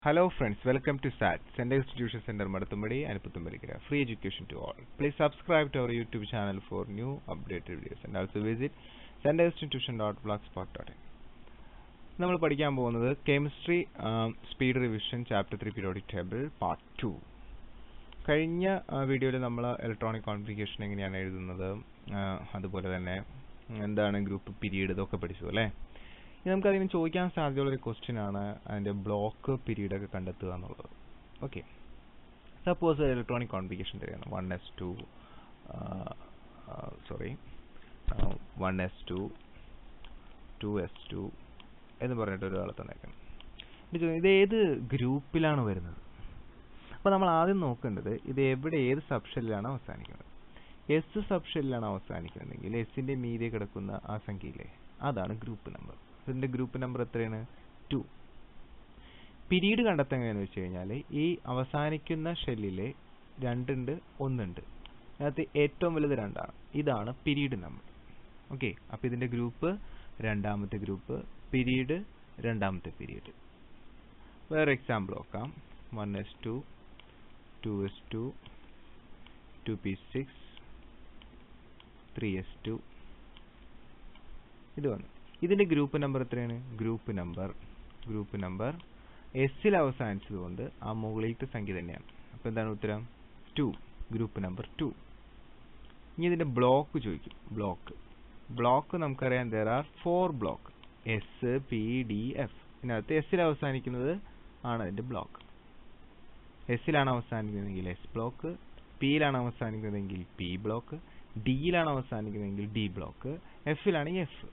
Hello friends, welcome to SAT, Center Institution Center Madathumbadi and Puthumbadikkara. Free education to all. Please subscribe to our YouTube channel for new updated videos and also visit centerinstitution.blogspot.in. നമ്മൾ പഠിക്കാൻ പോകുന്നത് chemistry speed revision chapter 3 periodic table part 2. കഴിഞ്ഞ വീഡിയോയിൽ നമ്മൾ electronic configuration എങ്ങനെയാണ് എഴുതുന്നത്, അതുപോലെ തന്നെ എന്താണ് ഗ്രൂപ്പ് പീരീഡ് ഇതൊക്കെ പഠിച്ചു അല്ലേ. ഇനി നമുക്കതിന് ചോദിക്കാൻ സാധ്യതയുള്ളൊരു ക്വസ്റ്റ്യൻ ആണ് അതിൻ്റെ ബ്ലോക്ക് പീരീഡൊക്കെ കണ്ടെത്തുക എന്നുള്ളത്. ഓക്കെ, സപ്പോസ് ഇലക്ട്രോണിക് കോൺഫിഗറേഷൻ തരികയാണ് 1s2 1s2 2s2 എന്ന് പറഞ്ഞിട്ട് ഒരാൾ തന്നേക്കണം. ഇത് ഏത് ഗ്രൂപ്പിലാണ് വരുന്നത്? അപ്പോൾ നമ്മൾ ആദ്യം നോക്കേണ്ടത് ഇത് ഏത് സബ്ഷെല്ലിലാണ് അവസാനിക്കുന്നത്. എസ് സബ്ഷെല്ലിലാണ് അവസാനിക്കുന്നതെങ്കിൽ എസിൻ്റെ മീതെ കിടക്കുന്ന ആ സംഖ്യയില്ലേ, അതാണ് ഗ്രൂപ്പ് നമ്പർ. ഇതിൻ്റെ ഗ്രൂപ്പ് നമ്പർ എത്രയാണ്? 2. പീരീഡ് കണ്ടെത്താൻ എങ്ങനെയാണെന്ന് വെച്ച് കഴിഞ്ഞാൽ ഈ അവസാനിക്കുന്ന ഷെല്ലിലെ 2 ഉണ്ട്, 1 ഉണ്ട്. അതിനകത്ത് ഏറ്റവും വലുത് 2 ആണ്. ഇതാണ് പീരീഡ് നമ്പർ. ഓക്കെ, അപ്പോൾ ഇതിൻ്റെ ഗ്രൂപ്പ് രണ്ടാമത്തെ ഗ്രൂപ്പ്, പീരീഡ് രണ്ടാമത്തെ പീരീഡ്. വേറെ എക്സാമ്പിൾ നോക്കാം. 1s2 2s2 2p6 3s2 ഇത് വന്നു. ഇതിൻ്റെ ഗ്രൂപ്പ് നമ്പർ എത്രയാണ്? ഗ്രൂപ്പ് നമ്പർ എസിൽ അവസാനിച്ചതുകൊണ്ട് ആ മുകളിലത്തെ സംഖ്യ തന്നെയാണ്. അപ്പോൾ എന്താണ് ഉത്തരം? 2, ഗ്രൂപ്പ് നമ്പർ 2. ഇനി ഇതിൻ്റെ ബ്ലോക്ക് ചോദിക്കും. ബ്ലോക്ക് നമുക്കറിയാം, there are 4 block, S P D F. ഇതിനകത്ത് എസിൽ അവസാനിക്കുന്നത് ആണ് അതിൻ്റെ ബ്ലോക്ക്. എസിലാണ് അവസാനിക്കുന്നതെങ്കിൽ എസ് ബ്ലോക്ക്, പിയിലാണ് അവസാനിക്കുന്നതെങ്കിൽ പി ബ്ലോക്ക്, ഡിയിലാണ് അവസാനിക്കുന്നതെങ്കിൽ ഡി ബ്ലോക്ക്, എഫിലാണെങ്കിൽ എഫ്.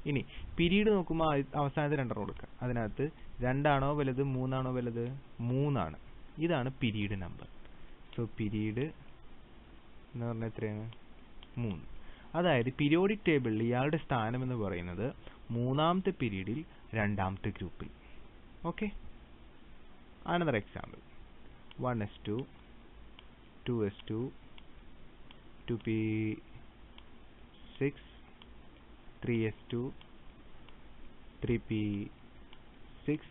ഇനി പീരീഡ് നോക്കുമ്പോൾ അവസാനത്തെ 2 കൊടുക്കുക. അതിനകത്ത് 2 ആണോ വലുത് 3 ആണോ വലുത്? 3 ആണ്. ഇതാണ് പീരീഡ് നമ്പർ. സോ പീരീഡ് എന്ന് പറഞ്ഞാൽ എത്രയാണ്? 3. അതായത് പീരിയോഡിക് ടേബിളിൽ ഇയാളുടെ സ്ഥാനം എന്ന് പറയുന്നത് 3ാമത്തെ പീരീഡിൽ 2ാമത്തെ ഗ്രൂപ്പിൽ. Okay, another example 1s2 2s2 2p6 3s2 3p6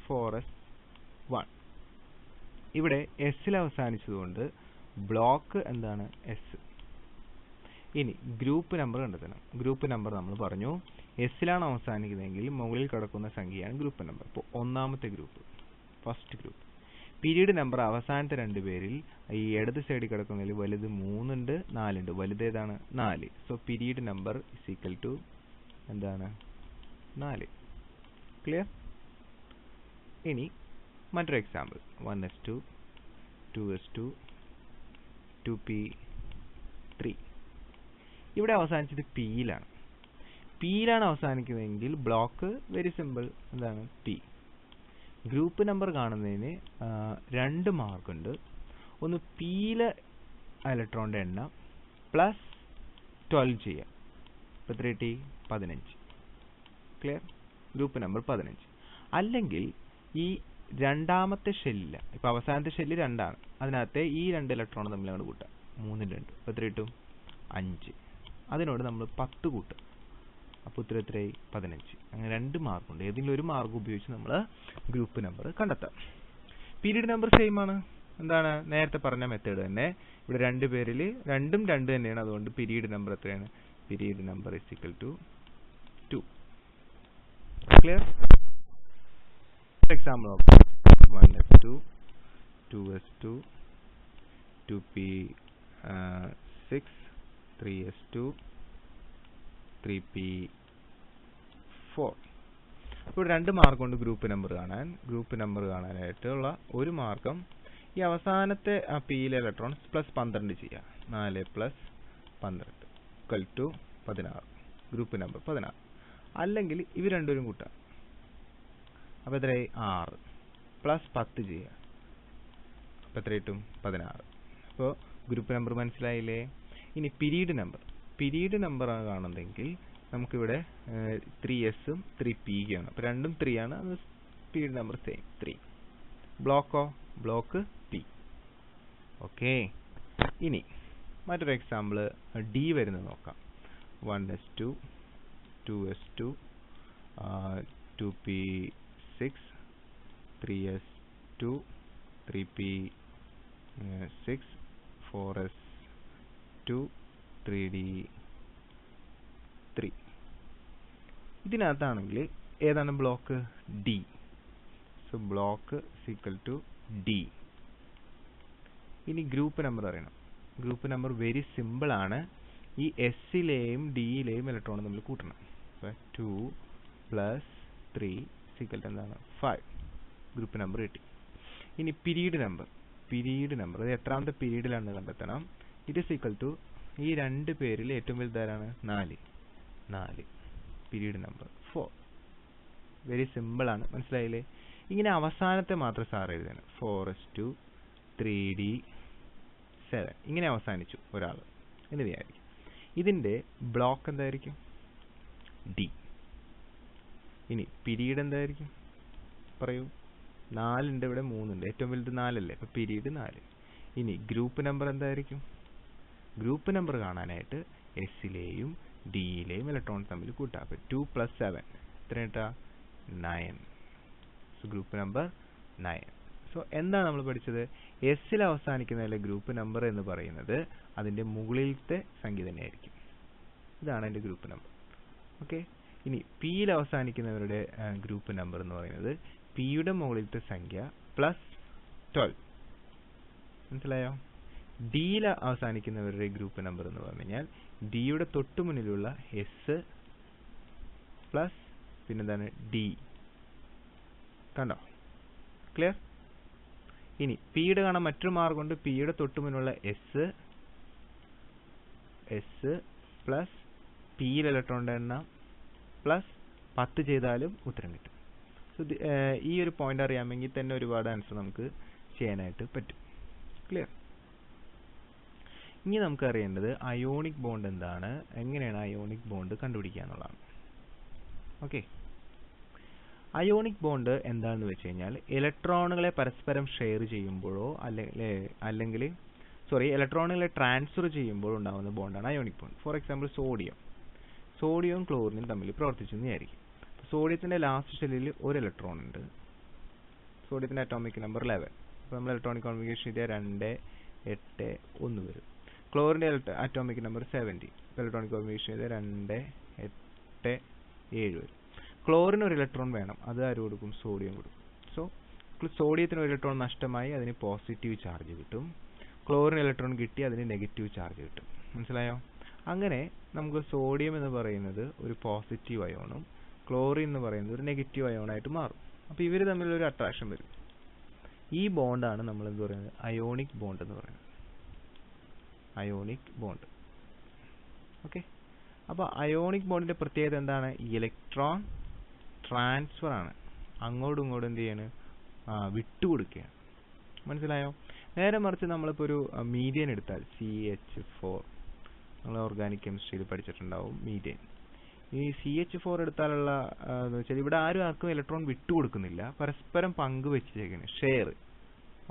4s1. ഇവിടെ എസിൽ അവസാനിച്ചതുകൊണ്ട് ബ്ലോക്ക് എന്താണ്? എസ്. ഇനി ഗ്രൂപ്പ് നമ്പർ കണ്ടെത്തണം. ഗ്രൂപ്പ് നമ്പർ നമ്മൾ പറഞ്ഞു എസിലാണ് അവസാനിക്കുന്നതെങ്കിൽ മുകളിൽ കിടക്കുന്ന സംഖ്യയാണ് ഗ്രൂപ്പ് നമ്പർ. അപ്പോൾ 1ാമത്തെ group, first group. Period number അവസാനത്തെ 2 പേരിൽ ഈ ഇടത് സൈഡിൽ കിടക്കുന്നതിൽ വലുത് 3 ഉണ്ട്, 4 ഉണ്ട്. വലുത് ഏതാണ്? 4. So period number is equal to എന്താണ്? 4. ക്ലിയർ? ഇനി മറ്റൊരു എക്സാമ്പിൾ 1s2 2s2 2p3. ഇവിടെ അവസാനിച്ചത് പിയിലാണ്. പിയിലാണ് അവസാനിക്കുന്നതെങ്കിൽ ബ്ലോക്ക് വെരി സിമ്പിൾ, എന്താണ്? പി. ഗ്രൂപ്പ് നമ്പർ കാണുന്നതിന് 2 മാർക്കുണ്ട്. ഒന്ന് പിയിലെ ഇലക്ട്രോണിൻ്റെ എണ്ണം പ്ലസ് 12 ചെയ്യാം. ഇപ്പോൾ എത്ര കിട്ടി? 15. ക്ലിയർ? Group number 15. അല്ലെങ്കിൽ ഈ 2ാമത്തെ ഷെല്ലില്ല, ഇപ്പോൾ അവസാനത്തെ ഷെല്ല് 2 ആണ്, അതിനകത്തെ ഈ 2 ഇലക്ട്രോൺ തമ്മിൽ അങ്ങോട്ട് കൂട്ടാം. 3 2. അപ്പോൾ എത്ര കിട്ടും? 5. അതിനോട് നമ്മൾ 10 കൂട്ടും. അപ്പോൾ ഉത്തരം എത്രയായി? 15. അങ്ങനെ 2 മാർക്കുണ്ട്. ഏതെങ്കിലും ഒരു മാർക്ക് ഉപയോഗിച്ച് നമ്മൾ ഗ്രൂപ്പ് നമ്പർ കണ്ടെത്താം. പീരീഡ് നമ്പർ സെയിം ആണ്. എന്താണ്? നേരത്തെ പറഞ്ഞ മെത്തേഡ് തന്നെ. ഇവിടെ 2 പേരിൽ 2ഉം 2 തന്നെയാണ്. അതുകൊണ്ട് പീരീഡ് നമ്പർ എത്രയാണ്? Period number is equal to 2. Clear? Example നോക്കാം. 1s2 2s2 2p6 3s2 3p4. ഇപ്പോൾ 2 മാർക്കുണ്ട് ഗ്രൂപ്പ് നമ്പർ കാണാനായിട്ടുള്ള ഒരു മാർഗം ഈ അവസാനത്തെ ആ പിയിലെ ഇലക്ട്രോൺസ് പ്ലസ് 12 ചെയ്യുക. 4 plus 12 equal to 16, group number 16. അല്ലെങ്കിൽ ഇവ രണ്ടുപേരും കൂട്ടാം. അപ്പോൾ എത്രയായി? 6 പ്ലസ് 10 ചെയ്യുക. അപ്പോൾ എത്ര കിട്ടും? 16. അപ്പോൾ ഗ്രൂപ്പ് നമ്പർ മനസ്സിലായില്ലേ? ഇനി പീരീഡ് നമ്പർ ആണ് കാണുന്നതെങ്കിൽ നമുക്കിവിടെ 3s-ഉം 3p-യാണ്. അപ്പോൾ 2ഉം 3 ആണ്. അത് period number same 3. Block P. Okay, ഇനി മറ്റൊരു എക്സാമ്പിൾ ഡി വരുന്നത് നോക്കാം. 1s2 2s2 2p6 3s 4s2 3p6 4s2 3d3. ഇതിനകത്താണെങ്കിൽ ഏതാണ് block? D. So block equal to D. ഇനി ഗ്രൂപ്പ് നമ്പർ അറിയണം. ഗ്രൂപ്പ് നമ്പർ വെരി സിമ്പിൾ ആണ്. ഈ എസ്സിലെയും ഡിയിലെയും ഇലക്ട്രോൺ തമ്മിൽ കൂട്ടണം. 2 + 3 ഈക്വൽ ടു എന്താണ്? 5. ഗ്രൂപ്പ് നമ്പർ കിട്ടി. ഇനി പീരീഡ് നമ്പർ. അത് എത്രാമത്തെ പീരീഡിലാണെന്ന് കണ്ടെത്തണം. ഇറ്റ് ഈസ് ഈക്വൽ ടു ഈ രണ്ട് പേരിൽ ഏറ്റവും വലുതാരാണ്? 4. Period number 4. വെരി സിമ്പിൾ ആണ്, മനസ്സിലായില്ലേ? ഇങ്ങനെ അവസാനത്തെ മാത്രം സാർ എഴുതണം. 4s2 3d7 ഇങ്ങനെ അവസാനിച്ചു ഒരാൾ എന്ന് വിചാരിക്കും. ഇതിന്റെ ബ്ലോക്ക് എന്തായിരിക്കും? ഡി. ഇനി പീരീഡ് എന്തായിരിക്കും പറയൂ? 4 ഉണ്ട്, ഇവിടെ 3 ഉണ്ട്, ഏറ്റവും വലുത് 4 അല്ലേ? അപ്പൊ പീരീഡ് 4. ഇനി ഗ്രൂപ്പ് നമ്പർ എന്തായിരിക്കും? ഗ്രൂപ്പ് നമ്പർ കാണാനായിട്ട് എസ്സിലെയും ഡിയിലെയും ഇലക്ട്രോൺ തമ്മിൽ കൂട്ടാം. 2 + 7 എത്ര കിട്ടാ? 9. So group number 9. സോ എന്താണ് നമ്മൾ പഠിച്ചത്? എസ്സിൽ അവസാനിക്കുന്നതിലെ ഗ്രൂപ്പ് നമ്പർ എന്ന് പറയുന്നത് അതിന്റെ മുകളിലത്തെ സംഖ്യ തന്നെയായിരിക്കും. ഇതാണ് അതിന്റെ ഗ്രൂപ്പ് നമ്പർ. ഓക്കെ. ഇനി പിയിൽ അവസാനിക്കുന്നവരുടെ ഗ്രൂപ്പ് നമ്പർ എന്ന് പറയുന്നത് പിയുടെ മുകളിലത്തെ സംഖ്യ +12. മനസ്സിലായോ? ഡിയിൽ അവസാനിക്കുന്നവരുടെ ഗ്രൂപ്പ് നമ്പർ എന്ന് പറഞ്ഞു കഴിഞ്ഞാൽ ഡിയുടെ തൊട്ടു മുന്നിലുള്ള എസ് പ്ലസ് പിന്നെന്താണ്? ഡി. കണ്ടോ? ക്ലിയർ? ഇനി പിയുടെ കാണാൻ മറ്റൊരു മാർഗമുണ്ട്. പിയുടെ തൊട്ടു മുന്നിലുള്ള എസ് പ്ലസ് പിയിൽ ഇലക്ട്രോണിന്റെ എണ്ണം പ്ലസ് 10 ചെയ്താലും ഉത്തരം കിട്ടും. സോ ഈ ഒരു പോയിന്റ് അറിയാമെങ്കിൽ തന്നെ ഒരുപാട് ആൻസർ നമുക്ക് ചെയ്യാനായിട്ട് പറ്റും. ക്ലിയർ? ഇനി നമുക്ക് അറിയേണ്ടത് അയോണിക് ബോണ്ട് എന്താണ്, എങ്ങനെയാണ് അയോണിക് ബോണ്ട് കണ്ടുപിടിക്കുക എന്നുള്ളതാണ്. ഓക്കെ. അയോണിക് ബോണ്ട് എന്താണെന്ന് വെച്ച് കഴിഞ്ഞാൽ ഇലക്ട്രോണുകളെ പരസ്പരം ഷെയർ ചെയ്യുമ്പോഴോ അല്ലെങ്കിൽ ഇലക്ട്രോണുകളെ ട്രാൻസ്ഫർ ചെയ്യുമ്പോഴോ ഉണ്ടാകുന്ന ബോണ്ടാണ് അയോണിക് ബോണ്ട്. ഫോർ എക്സാമ്പിൾ സോഡിയവും ക്ലോറിനും തമ്മിൽ പ്രവർത്തിച്ചെന്ന് വിചാരിക്കും. സോഡിയത്തിന്റെ ലാസ്റ്റ് ഷെല്ലിൽ ഒരു ഇലക്ട്രോൺ ഉണ്ട്. സോഡിയത്തിന്റെ അറ്റോമിക് നമ്പർ 11. അപ്പോൾ നമ്മൾ ഇലക്ട്രോണിക് കോൺഫിഗറേഷൻ ചെയ്താൽ 2 8 1 വരും. ക്ലോറിന്റെ അറ്റോമിക് നമ്പർ 70. ഇലക്ട്രോണിക് കോൺഫിഗറേഷൻ ചെയ്താൽ 2 8 7 വരും. ക്ലോറിന് ഒരു ഇലക്ട്രോൺ വേണം, അത് ആര് കൊടുക്കും? സോഡിയം കൊടുക്കും. സോ സോഡിയത്തിന് ഒരു ഇലക്ട്രോൺ നഷ്ടമായി, അതിന് പോസിറ്റീവ് ചാർജ് കിട്ടും. ക്ലോറിന് ഇലക്ട്രോൺ കിട്ടി, അതിന് നെഗറ്റീവ് ചാർജ് കിട്ടും. മനസ്സിലായോ? അങ്ങനെ നമുക്ക് സോഡിയം എന്ന് പറയുന്നത് ഒരു പോസിറ്റീവ് അയോണും ക്ലോറിൻ എന്ന് പറയുന്നത് ഒരു നെഗറ്റീവ് അയോണായിട്ട് മാറും. അപ്പോൾ ഇവർ തമ്മിലൊരു അട്രാക്ഷൻ വരും. ഈ ബോണ്ടാണ് നമ്മൾ എന്ത് പറയുന്നത്? അയോണിക് ബോണ്ട് എന്ന് പറയുന്നത്. Ionic bond. ഓക്കെ. അപ്പോൾ അയോണിക് ബോണ്ടിന്റെ പ്രത്യേകത എന്താണ്? ഇലക്ട്രോൺ ട്രാൻസ്ഫർ ആണ്. അങ്ങോട്ടും ഇങ്ങോട്ടും എന്ത് ചെയ്യാണ്? വിട്ടുകൊടുക്കുകയാണ്. മനസ്സിലായോ? നേരെ മറിച്ച് നമ്മളിപ്പോൾ ഒരു മീഡിയൻ എടുത്താൽ CH4, നമ്മൾ ഓർഗാനിക് കെമിസ്ട്രിയിൽ പഠിച്ചിട്ടുണ്ടാവും മീഡിയൻ. ഈ CH4 എടുത്താലുള്ള എന്ന് വെച്ചാൽ ഇവിടെ ആർക്കും ഇലക്ട്രോൺ വിട്ടുകൊടുക്കുന്നില്ല, പരസ്പരം പങ്കുവെച്ചേക്കാണ്.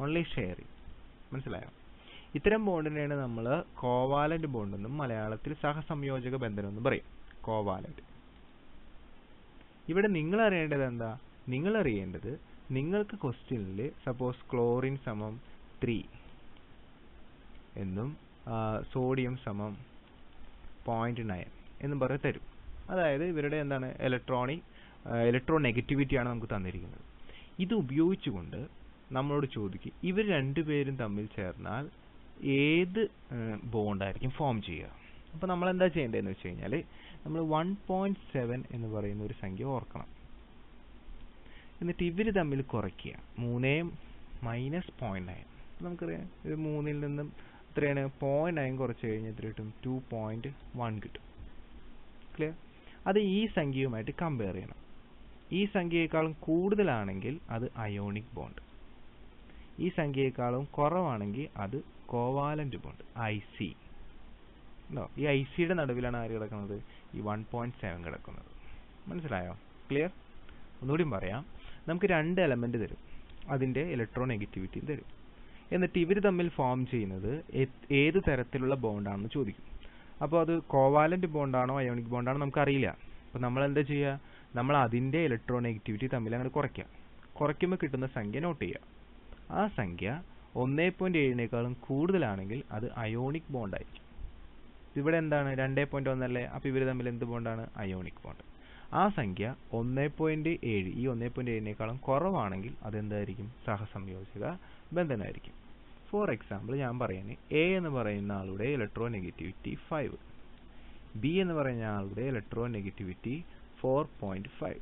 Only sharing. മനസ്സിലായോ? ഇത്തരം ബോണ്ടിനെയാണ് നമ്മൾ കോവാലന്റ് ബോണ്ട് എന്നും മലയാളത്തിൽ സഹസംയോജക ബന്ധനം എന്നും പറയും. കോവാലന്റ്. ഇവിടെ നിങ്ങൾ അറിയേണ്ടത് എന്താ? നിങ്ങൾ അറിയേണ്ടത് നിങ്ങൾക്ക് ക്വസ്റ്റ്യനിൽ സപ്പോസ് ക്ലോറിൻ = 3 എന്നും സോഡിയം = 0.9 എന്നും പറഞ്ഞ് തരും. അതായത് ഇവരുടെ എന്താണ്? ഇലക്ട്രോ നെഗറ്റിവിറ്റി ആണ് നമുക്ക് തന്നിരിക്കുന്നത്. ഇത് ഉപയോഗിച്ചുകൊണ്ട് നമ്മളോട് ചോദിക്കും ഇവർ രണ്ടുപേരും തമ്മിൽ ചേർന്നാൽ ഏത് ബോണ്ടായിരിക്കും ഫോം ചെയ്യുക. അപ്പോൾ നമ്മൾ എന്താ ചെയ്യേണ്ടതെന്ന് വെച്ച് കഴിഞ്ഞാൽ നമ്മൾ 1.7 എന്ന് പറയുന്ന ഒരു സംഖ്യ ഓർക്കണം. എന്നിട്ട് ഇവർ തമ്മിൽ കുറയ്ക്കുക. 3 - 0.9. നമുക്കറിയാം ഇത് 3ൽ നിന്നും എത്രയാണ്? 0.9 കുറച്ച് കഴിഞ്ഞാൽ എത്ര കിട്ടും? 2.1 കിട്ടും. ക്ലിയർ? അത് ഈ സംഖ്യയുമായിട്ട് കമ്പയർ ചെയ്യണം. ഈ സംഖ്യയെക്കാളും കൂടുതലാണെങ്കിൽ അത് അയോണിക് ബോണ്ട്, ഈ സംഖ്യയെക്കാളും കുറവാണെങ്കിൽ അത് കോവാലന്റ് ബോണ്ട്, IC. ഈ ICയുടെ നടുവിലാണ് ആര് കിടക്കുന്നത്? ഈ 1.7 കിടക്കുന്നത്. മനസ്സിലായോ? ക്ലിയർ? ഒന്നുകൂടി പറയാം. നമുക്ക് 2 എലമെന്റ് തരും, അതിന്റെ ഇലക്ട്രോ നെഗറ്റിവിറ്റിയും തരും. എന്നിട്ട് ഇവർ തമ്മിൽ ഫോം ചെയ്യുന്നത് ഏത് തരത്തിലുള്ള ബോണ്ടാണെന്ന് ചോദിക്കും. അപ്പോൾ അത് കോവാലന്റ് ബോണ്ടാണോ അയോണിക് ബോണ്ടാണോ നമുക്കറിയില്ല. അപ്പോൾ നമ്മൾ എന്താ ചെയ്യുക? നമ്മൾ അതിന്റെ ഇലക്ട്രോ നെഗറ്റിവിറ്റി തമ്മിൽ അങ്ങോട്ട് കുറയ്ക്കുക. കുറയ്ക്കുമ്പോൾ കിട്ടുന്ന സംഖ്യ നോട്ട് ചെയ്യുക. ആ സംഖ്യ 1.7 കൂടുതലാണെങ്കിൽ അത് അയോണിക് ബോണ്ട് ആയിരിക്കും. ഇവിടെ എന്താണ് 2.1 അല്ലേ? അപ്പോൾ ഇവർ തമ്മിൽ എന്ത് ബോണ്ടാണ്? Ionic bond. ആ സംഖ്യ 1.7 ഈ 1.7 കുറവാണെങ്കിൽ അതെന്തായിരിക്കും? സഹസംയോജക ബന്ധനമായിരിക്കും. ഫോർ എക്സാമ്പിൾ ഞാൻ പറയുന്നത് എ എന്ന് പറയുന്ന ആളുടെ ഇലക്ട്രോനെഗറ്റിവിറ്റി 5, ബി എന്ന് പറയുന്ന ആളുടെ ഇലക്ട്രോനെഗറ്റിവിറ്റി 4.5.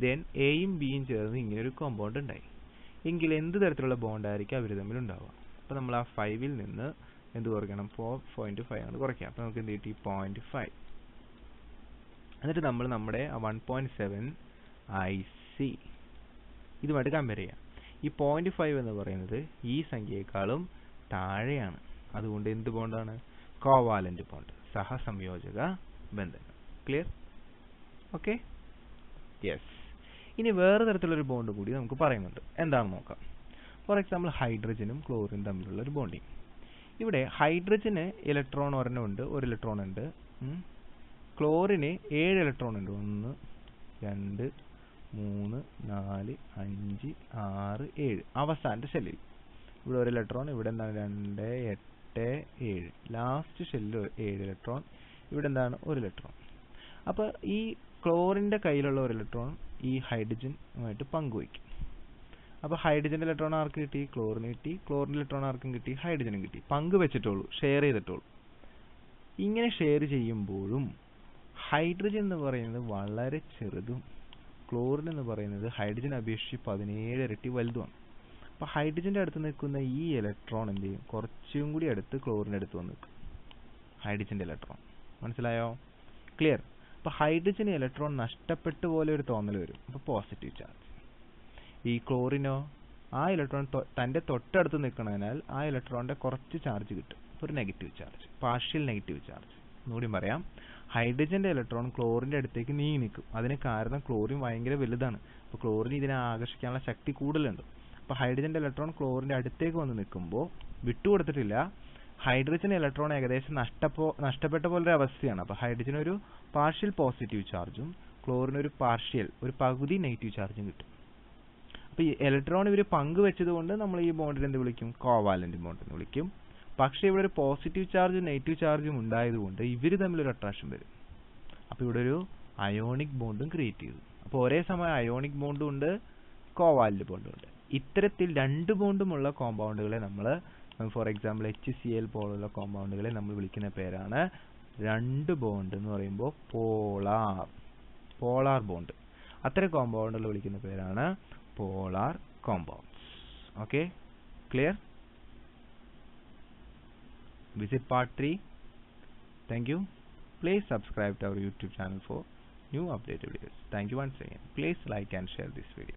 ദെൻ എയും ബിയും ചേർന്ന് ഇങ്ങനൊരു കോമ്പൗണ്ട് ഉണ്ടായി എങ്കിൽ എന്ത് തരത്തിലുള്ള ബോണ്ടായിരിക്കും അവർ തമ്മിൽ ഉണ്ടാവുക? അപ്പോൾ നമ്മൾ ആ 5ൽ നിന്ന് എന്ത് കുറയ്ക്കണം? 4.5 ആണ് കുറയ്ക്കുക. അപ്പോൾ നമുക്ക് എന്ത് കിട്ടി? 0.5. എന്നിട്ട് നമ്മൾ നമ്മുടെ 1.7 IC ഇതുമായിട്ട് കമ്പയർ ചെയ്യാം. ഈ 0.5 എന്ന് പറയുന്നത് ഈ സംഖ്യയെക്കാളും താഴെയാണ്. അതുകൊണ്ട് എന്ത് ബോണ്ടാണ്? കോവാലന്റ് ബോണ്ട്, സഹസംയോജക ബന്ധനം. ക്ലിയർ? Okay, yes. ഇനി വേറെ തരത്തിലുള്ളൊരു ബോണ്ട് കൂടി നമുക്ക് പറയുന്നുണ്ട്. എന്താണെന്ന് നോക്കാം. ഫോർ എക്സാമ്പിൾ ഹൈഡ്രജനും ക്ലോറിനും തമ്മിലുള്ള ഒരു ബോണ്ടിങ്. ഇവിടെ ഹൈഡ്രജന് ഇലക്ട്രോൺ ഒരെണ്ണമുണ്ട്, ഒരു ഇലക്ട്രോൺ ഉണ്ട്. ക്ലോറിന് 7 ഇലക്ട്രോൺ ഉണ്ട്. 1 2 3 4 5 6 7 അവസാനത്തെ ഷെല്ലിൽ ഇവിടെ ഒരു ഇലക്ട്രോൺ. ഇവിടെ എന്താണ്? 2 8 7 ലാസ്റ്റ് ഷെല്ലിൽ 7 ഇലക്ട്രോൺ. ഇവിടെ എന്താണ്? ഒരു ഇലക്ട്രോൺ. അപ്പോൾ ഈ ക്ലോറിൻ്റെ കയ്യിലുള്ള ഒരു ഇലക്ട്രോൺ ഈ ഹൈഡ്രജനുമായിട്ട് പങ്കുവയ്ക്കും. അപ്പോൾ ഹൈഡ്രജൻ്റെ ഇലക്ട്രോൺ ആർക്ക് കിട്ടി? ക്ലോറിന് കിട്ടി. ക്ലോറിൻ്റെ ഇലക്ട്രോൺ ആർക്കും കിട്ടി? ഹൈഡ്രജനും കിട്ടി. പങ്കുവെച്ചിട്ടുള്ളൂ, ഷെയർ ചെയ്തിട്ടുള്ളൂ. ഇങ്ങനെ ഷെയർ ചെയ്യുമ്പോഴും ഹൈഡ്രജൻ എന്ന് പറയുന്നത് വളരെ ചെറുതും ക്ലോറിൻ എന്ന് പറയുന്നത് ഹൈഡ്രജൻ അപേക്ഷിച്ച് 17 ഇരട്ടി വലുതുമാണ്. അപ്പോൾ ഹൈഡ്രജൻ്റെ അടുത്ത് നിൽക്കുന്ന ഈ ഇലക്ട്രോൺ എന്ത് ചെയ്യും? കുറച്ചും കൂടി അടുത്ത് ക്ലോറിൻ്റെ അടുത്ത് വന്ന് നിൽക്കും, ഹൈഡ്രജൻ്റെ ഇലക്ട്രോൺ. മനസ്സിലായോ? ക്ലിയർ? അപ്പോൾ ഹൈഡ്രജന് ഇലക്ട്രോൺ നഷ്ടപ്പെട്ട പോലെ ഒരു തോന്നൽ വരും. അപ്പോൾ പോസിറ്റീവ് ചാർജ്. ഈ ക്ലോറിനോ ആ ഇലക്ട്രോൺ തൻ്റെ തൊട്ടടുത്ത് നിൽക്കുന്നതിനാൽ ആ ഇലക്ട്രോണിൻ്റെ കുറച്ച് ചാർജ് കിട്ടും, ഒരു negative charge, partial negative charge. ഒന്നുകൂടി പറയാം, ഹൈഡ്രജൻ്റെ ഇലക്ട്രോൺ ക്ലോറിൻ്റെ അടുത്തേക്ക് നീങ്ങി നിൽക്കും. അതിന് കാരണം ക്ലോറിൻ ഭയങ്കര വലുതാണ്. അപ്പോൾ ക്ലോറിൻ ഇതിനെ ആകർഷിക്കാനുള്ള ശക്തി കൂടുതലുണ്ട്. അപ്പോൾ ഹൈഡ്രജൻ്റെ ഇലക്ട്രോൺ ക്ലോറിൻ്റെ അടുത്തേക്ക് വന്ന് നിൽക്കുമ്പോൾ വിട്ടുകൊടുത്തിട്ടില്ല. ഹൈഡ്രജൻ ഇലക്ട്രോൺ ഏകദേശം നഷ്ടപ്പെട്ട പോലൊരു അവസ്ഥയാണ്. അപ്പോൾ ഹൈഡ്രജൻ ഒരു പാർഷ്യൽ പോസിറ്റീവ് ചാർജും ക്ലോറിനൊരു ഒരു പകുതി നെഗറ്റീവ് ചാർജും കിട്ടും. അപ്പോൾ ഈ ഇലക്ട്രോൺ ഇവർ പങ്കുവെച്ചതുകൊണ്ട് നമ്മൾ ഈ ബോണ്ടിനെ എന്ത് വിളിക്കും? കോവാലന്റ് ബോണ്ട് എന്ന് വിളിക്കും. പക്ഷേ ഇവിടെ ഒരു പോസിറ്റീവ് ചാർജും നെഗറ്റീവ് ചാർജും ഉണ്ടായതുകൊണ്ട് ഇവർ തമ്മിലൊരു അട്രാക്ഷൻ വരും. അപ്പോൾ ഇവിടെ ഒരു അയോണിക് ബോണ്ടും ക്രിയേറ്റ് ചെയ്തു. അപ്പോൾ ഒരേ സമയം അയോണിക് ബോണ്ടും ഉണ്ട്, കോവാലന്റ് ബോണ്ടും ഉണ്ട്. ഇത്തരത്തിൽ രണ്ട് ബോണ്ടുമുള്ള കോമ്പൗണ്ടുകളെ നമ്മൾ ഫോർ എക്സാമ്പിൾ HCl പോലുള്ള കോമ്പൗണ്ടുകളെ നമ്മൾ വിളിക്കുന്ന പേരാണ് രണ്ട് ബോണ്ട് എന്ന് പറയുമ്പോൾ പോളാർ ബോണ്ട്. അത്തരം കോമ്പൗണ്ടുകൾ വിളിക്കുന്ന പേരാണ് polar compounds. Okay, clear? Visit part 3. Thank you. Please subscribe to our YouTube channel for new updated videos. Thank you once again. Please like and share this video.